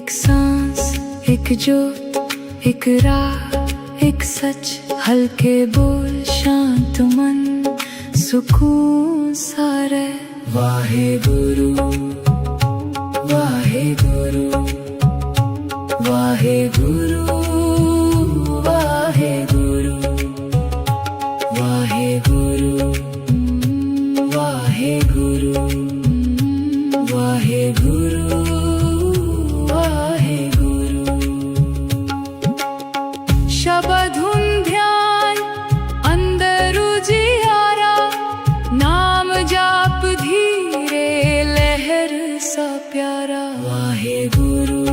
एक सांस, एक जोत, एक राह, एक सच, हल्के बोल, शांत मन, सुकून सारे। वाहे गुरु, वाहे गुरु, वाहे गुरु, वाहे गुरु, वाहे गुरु, वाहे गुरु, वाहे गुरु, वाहे गुरु। शब्द धुन ध्यान अंदर उजियारा, नाम जाप धीरे लहर सा प्यारा। वाहे गुरु,